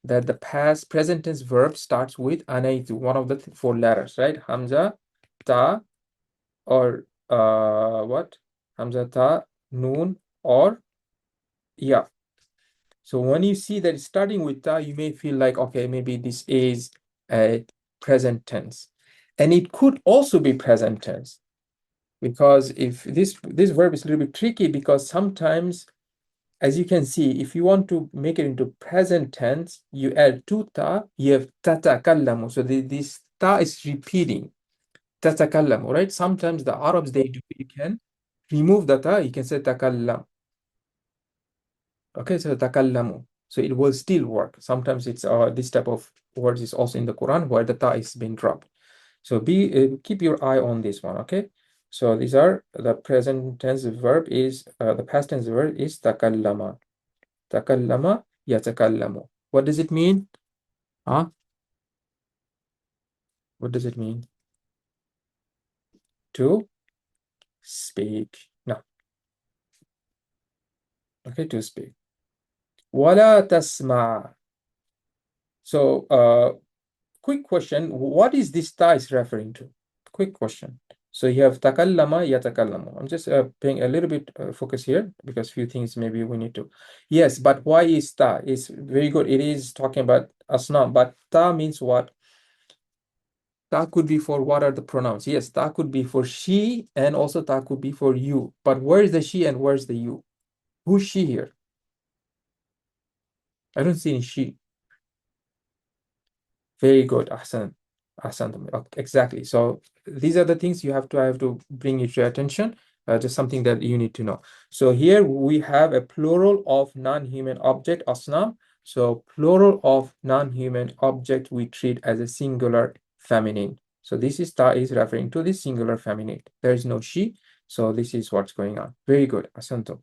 That the past present tense verb starts with anaitu, one of the four letters, right? Hamza, ta, or what? Hamza, ta, noon, or ya. So when you see that it's starting with ta, you may feel like, okay, maybe this is a present tense. And it could also be present tense, because if this verb is a little bit tricky, because sometimes, as you can see, if you want to make it into present tense, you add two ta, you have tatakallamu. So this ta is repeating. Tatakallamu, right? Sometimes the Arabs, they do, you can remove the ta, you can say takallam. Okay, so takallamu. So it will still work. Sometimes it's this type of words is also in the Quran where the ta is being dropped. So keep your eye on this one, okay? So these are the present tense verb is the past tense verb is takallama. Takallama yatakallamu. What does it mean? Huh? What does it mean? To speak. No. Okay, to speak. Wala tasma. So quick question, what is this ta is referring to? Quick question. So you have takallama, yatakallamu. I'm just paying a little bit focus here because few things maybe we need to. Yes, but why is ta? It's very good. It is talking about asnam, but ta means what? Ta could be for what are the pronouns? Yes, ta could be for she, and also ta could be for you. But where is the she and where's the you? Who's she here? I don't see any she. Very good, Hasan. Hasan, exactly. So these are the things I have to bring it to your attention. Just something that you need to know. So here we have a plural of non-human object, asnam. So plural of non-human object we treat as a singular feminine. So this is ta is referring to the singular feminine. There is no she. So this is what's going on. Very good, Asanto.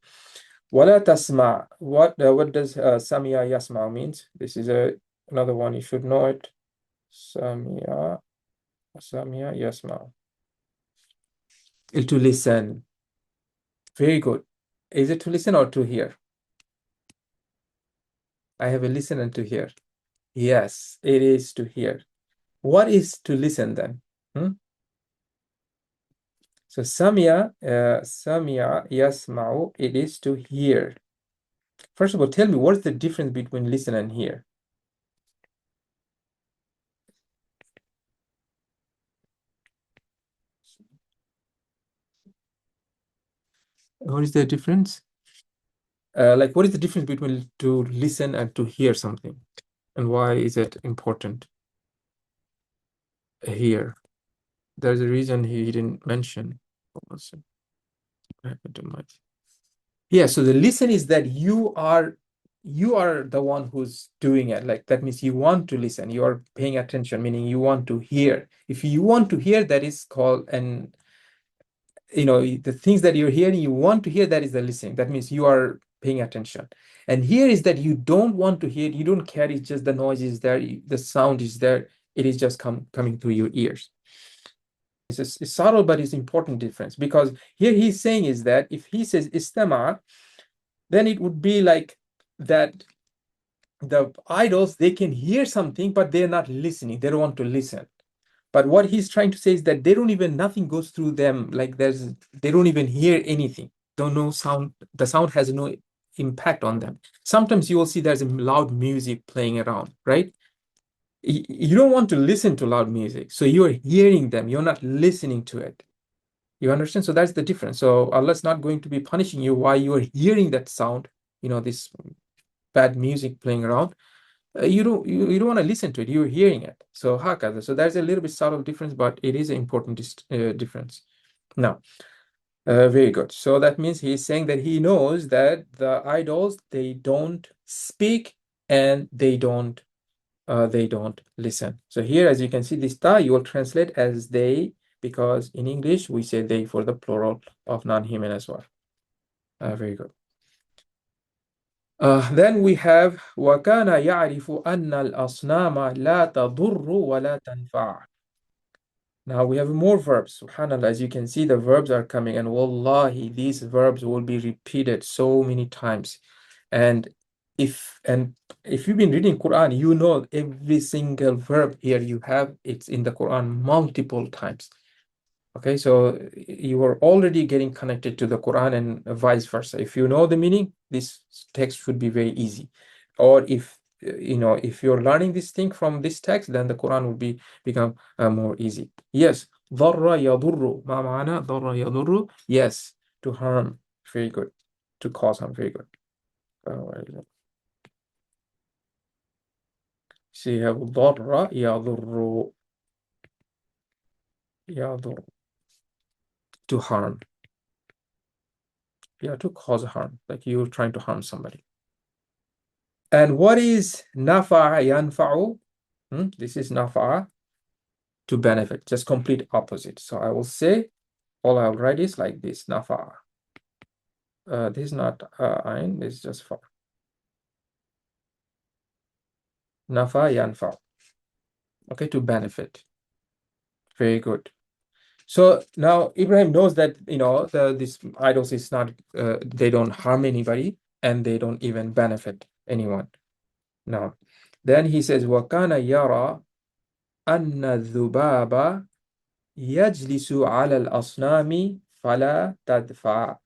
Wala tasma. What does samia yasma means? This is another one. You should know it. Samia, Samia, Yasma. To listen. Very good. Is it to listen or to hear? I have a listen and to hear. Yes, it is to hear. What is to listen then? Hmm? So Samia, Samia, Yasma'u, it is to hear. First of all, tell me, what's the difference between listen and hear? What is the difference? Like, what is the difference between to listen and to hear something? And why is it important? Hear. There's a reason he didn't mention. What was it? What happened to my... Yeah, so the listen is that you are the one who's doing it. Like that means you want to listen, you are paying attention, meaning you want to hear. If you want to hear, that is called, and the things that you're hearing, you want to hear, that is the listening. That means you are paying attention. And here is that you don't want to hear, you don't care, it's just the noise is there, the sound is there, it is just coming through your ears. It's subtle, but it's important difference, because here he's saying is that if he says istama, then it would be like that the idols, they can hear something, but they're not listening. They don't want to listen. But what he's trying to say is that nothing goes through them. Like they don't even hear anything. Don't know sound. The sound has no impact on them. Sometimes you will see there's a loud music playing around, right? You don't want to listen to loud music. So you're hearing them. You're not listening to it. You understand? So that's the difference. So Allah's not going to be punishing you while you are hearing that sound, this bad music playing around. You don't want to listen to it. You're hearing it. So hakada. So there's a little bit subtle difference, but it is an important difference. Now, very good. So that means he's saying that he knows that the idols, they don't speak and they don't listen. So here, as you can see, this ta you will translate as they, because in English we say they for the plural of non-human as well. Very good. Then we have وَكَانَ يَعْرِفُ أَنَّ الْأَصْنَامَ لَا تَضُرُّ وَلَا تَنْفَعُ. Now we have more verbs. Subhanallah, as you can see, the verbs are coming, and wallahi, these verbs will be repeated so many times. And if you've been reading Quran, you know every single verb here it's in the Quran multiple times. Okay, so you are already getting connected to the Quran and vice versa. If you know the meaning, this text should be very easy. Or if if you're learning this thing from this text, then the Quran will become more easy. Yes, ضر يضر. ما معنى ضر يضر? Yes, to harm. Very good. To cause harm. Very good. Where is it? So you have ضر يضر. يضر. To harm. Yeah, to cause harm. Like you're trying to harm somebody. And what is nafa'a yanfa'u? This is nafa'a, to benefit, just complete opposite. So I will say, all I'll write is like this, nafa'a. This is not ayn, this is just fa. Nafa yanfa'u. Okay, to benefit. Very good. So now Ibrahim knows that this idols is not they don't harm anybody and they don't even benefit anyone. Now, then he says, وَكَانَ يَرَى أَنَّ الذُّبَابَ يَجْلِسُ عَلَى الْأَصْنَامِ فَلَا تَدْفَعْ.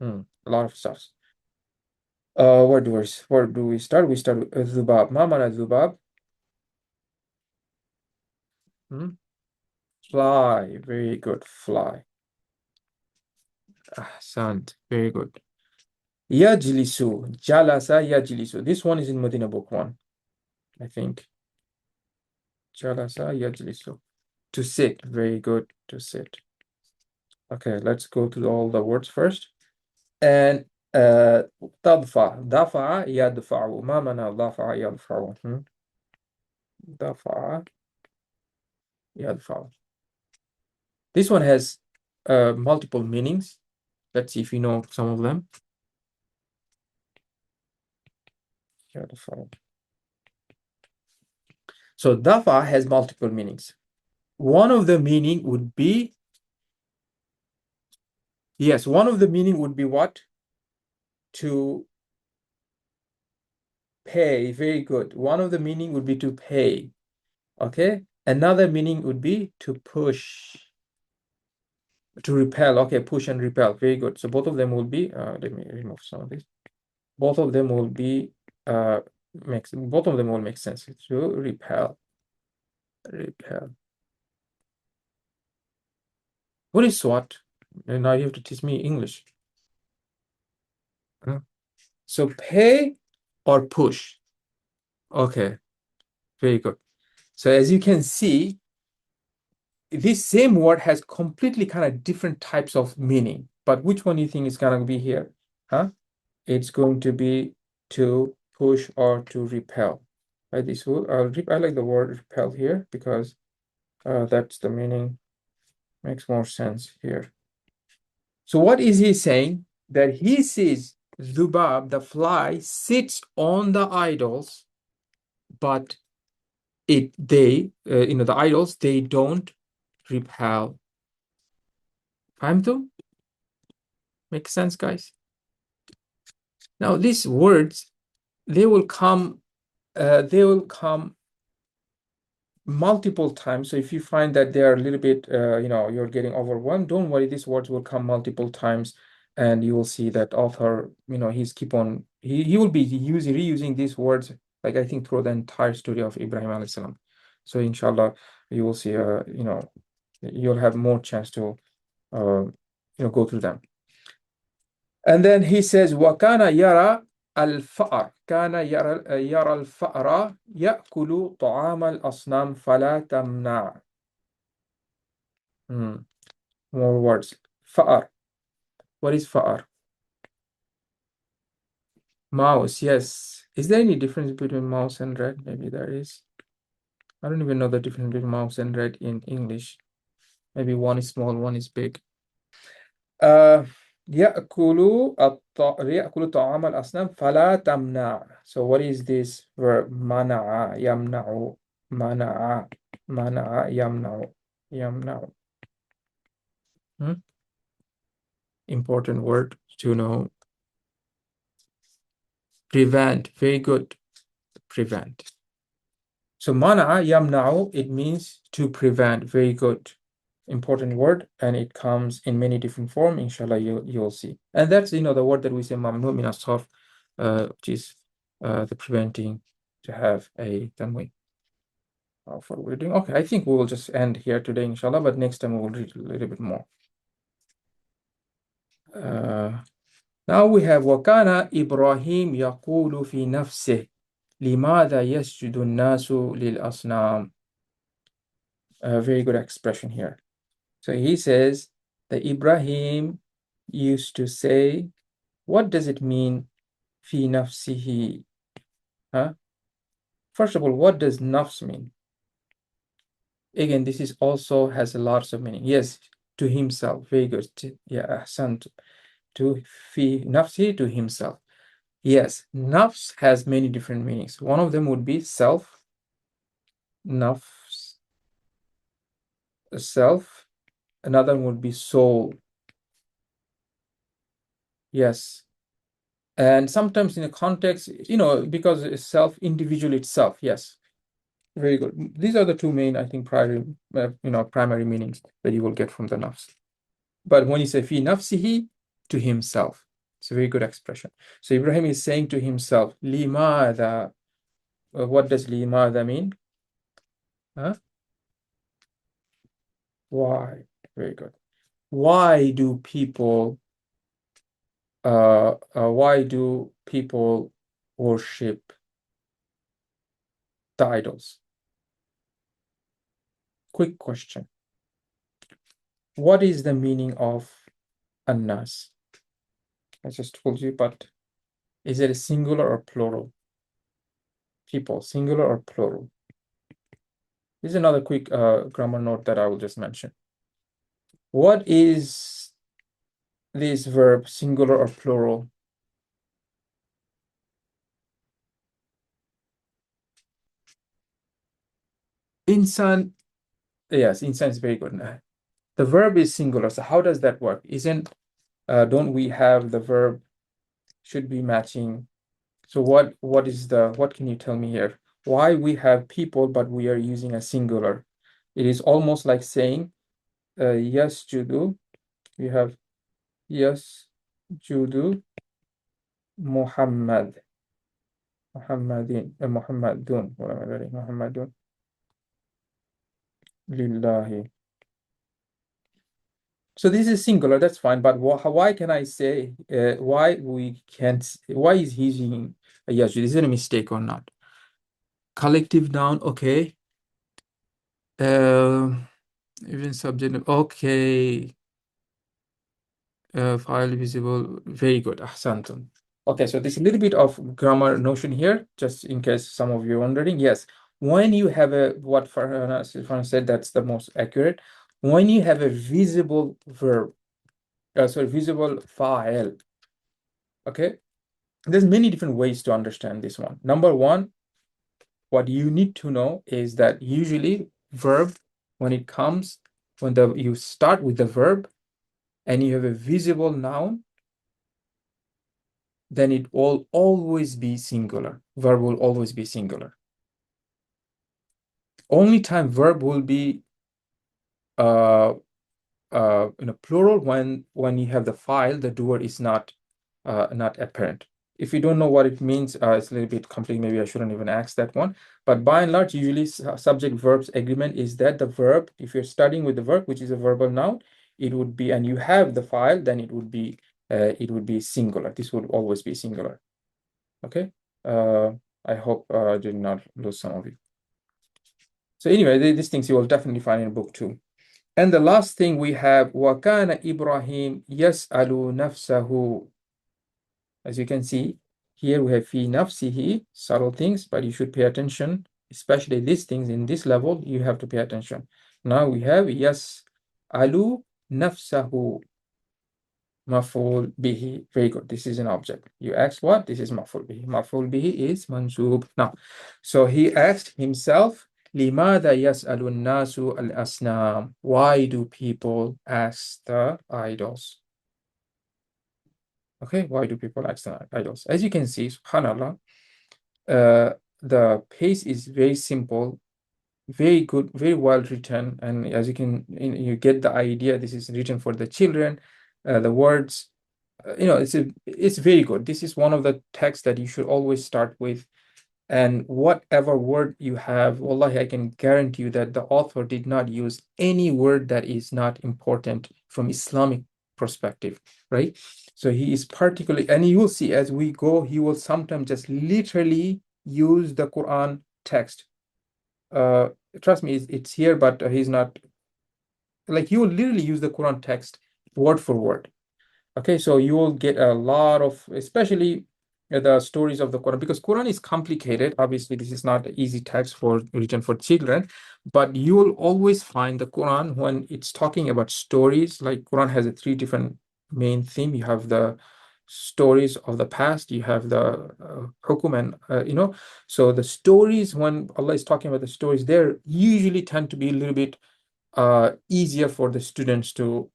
A lot of stuff. Where do we start? We start with dhubab. Ma mana dhubab? Fly. Very good. Fly. Ahsant. Very good. Yajlisu. Jalasa yajlisu. This one is in Medina book 1, I think. Jalasa yajlisu. To sit. Very good. To sit. Okay, let's go to all the words first. And تدفع. دفع يدفع. ما معنى دفع يدفع? دفع يدفع. This one has multiple meanings. Let's see if you know some of them. So dafa has multiple meanings. One of the meaning would be, yes, one of the meaning would be what? To pay. Very good. One of the meaning would be to pay. Okay. Another meaning would be to push. To repel. Okay, push and repel. Very good. So both of them will be, let me remove some of this. Both of them will be, both of them will make sense. To repel. Repel. What is SWAT? And now you have to teach me English. So pay or push. Okay, very good. So as you can see, this same word has completely kind of different types of meaning. But which one do you think is going to be here? It's going to be to push or to repel. Right? I like the word repel here because that's the meaning. Makes more sense here. So what is he saying? That he sees Zubab, the fly, sits on the idols, but the idols, they don't repel. فهمتم? Make sense, guys? Now these words, they will come multiple times. So if you find that they are a little bit you're getting overwhelmed, don't worry, these words will come multiple times, and you will see that author, he will be reusing these words, like I think through the entire story of Ibrahim alayhi salam. So inshallah you will see you'll have more chance to go through them. And then he says, وَكَانَ يَرَى الْفَأْرَ. كَانَ يَرَى الْفَأْرَ يَأْكُلُ طَعَامَ الْأَصْنَامِ فَلَا تَمْنَعْ. More words. فَأْر. What is فَأْر? Mouse, yes. Is there any difference between mouse and rat? Maybe there is. I don't even know the difference between mouse and rat in English. Maybe one is small, one is big. يأكل طعام الأصنام فلا تمنع. So what is this verb? منع يمنع. منع يمنع. يمنع. Important word to know. Prevent. Very good. Prevent. So منع يمنع, it means to prevent. Very good. Important word, and it comes in many different forms. Inshallah, you'll see. And that's the word that we say mamnu min as-sarf, which is the preventing to have a tanween. For what we're doing. Okay, I think we will just end here today, inshallah, but next time we will read a little bit more. Now we have وَكَانَ إِبْرَاهِيم يَقُولُ فِي نَفْسِهِ لِمَاذَا يَسْجُدُ النَّاسُ لِلْأَصْنَامِ. A very good expression here. So he says that Ibrahim used to say, what does it mean fi nafsihi? Huh? First of all, what does nafs mean? Again, this is also has a lots of meaning. Yes, to himself. Very good. Yeah, Hasan. To fi nafsi, to himself. Yes, nafs has many different meanings. One of them would be self, nafs, self. Another one would be soul. Yes. And sometimes in a context, because it's self, individual itself. Yes. Very good. These are the two main, I think, primary meanings that you will get from the nafs. But when you say fi nafsihi, to himself, it's a very good expression. So Ibrahim is saying to himself, limada. What does limada mean? Huh? Why? Very good. Why do people worship the idols? Quick question. What is the meaning of an-nas? I just told you, but is it a singular or plural? People, singular or plural? This is another quick grammar note that I will just mention. What is this verb, singular or plural? Insan. Yes, insan is very good. The verb is singular. So how does that work? Don't we have the verb should be matching? So what can you tell me here? Why we have people, but we are using a singular? It is almost like saying, yes, judu. We have yes, judu, Muhammad. Muhammadin, Muhammadun. What am I writing? Muhammadun. Lillahi. So this is singular, that's fine, but why can I say, why is he using a yajud? Is it a mistake or not? Collective noun, okay. Even subject, okay. File visible, very good. Ahsantum. Okay, so there's a little bit of grammar notion here, just in case some of you are wondering. Yes, when you have what Farhan said, that's the most accurate. When you have a visible verb, visible file, okay, there's many different ways to understand this one. Number one, what you need to know is that usually verb, when you start with the verb and you have a visible noun, then it will always be singular. Verb will always be singular. Only time verb will be in a plural when you have the file, the doer is not apparent. If you don't know what it means, it's a little bit complicated. Maybe I shouldn't even ask that one. But by and large, usually subject verbs agreement is that the verb, if you're starting with the verb, which is a verbal noun, it would be, and you have the file, then it would be singular. This would always be singular. Okay. I hope I did not lose some of you. So anyway, these things you will definitely find in book 2. And the last thing we have, وَكَانَ إِبْرَاهِيم يَسْأَلُ نَفْسَهُ. As you can see, here we have fi nafsihi, subtle things, but you should pay attention, especially these things in this level, you have to pay attention. Now we have yas'alu nafsahu, maf'ul bihi. Very good. This is an object. You asked what? This is maf'ul bihi. Maf'ul bihi is mansub. Now, so he asked himself, لماذا يسأل الناس الأصنام? Why do people ask the idols? Okay, why do people ask the idols? As you can see, subhanallah, the pace is very simple, very good, very well written, and as you get the idea, this is written for the children. The words, it's very good. This is one of the texts that you should always start with. And whatever word you have, wallahi, I can guarantee you that the author did not use any word that is not important from Islamic perspective, right? So he is particularly, and you will see as we go, he will sometimes just literally use the Quran text. Uh, Trust me, it's here, but he's not, like, he will literally use the Quran text word for word. Okay, so you will get a lot of, especially the stories of the Quran, because Quran is complicated. Obviously, this is not an easy text for written for children, but you will always find the Quran when it's talking about stories. Like Quran has a three different main theme. You have the stories of the past, you have the hukum, and so the stories, when Allah is talking about the stories, there usually tend to be a little bit easier for the students to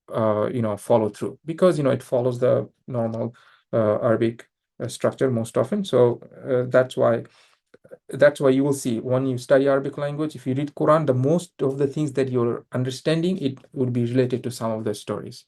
follow through, because it follows the normal Arabic structure most often. So that's why you will see when you study Arabic language, if you read Quran, the most of the things that you're understanding, it would be related to some of the stories.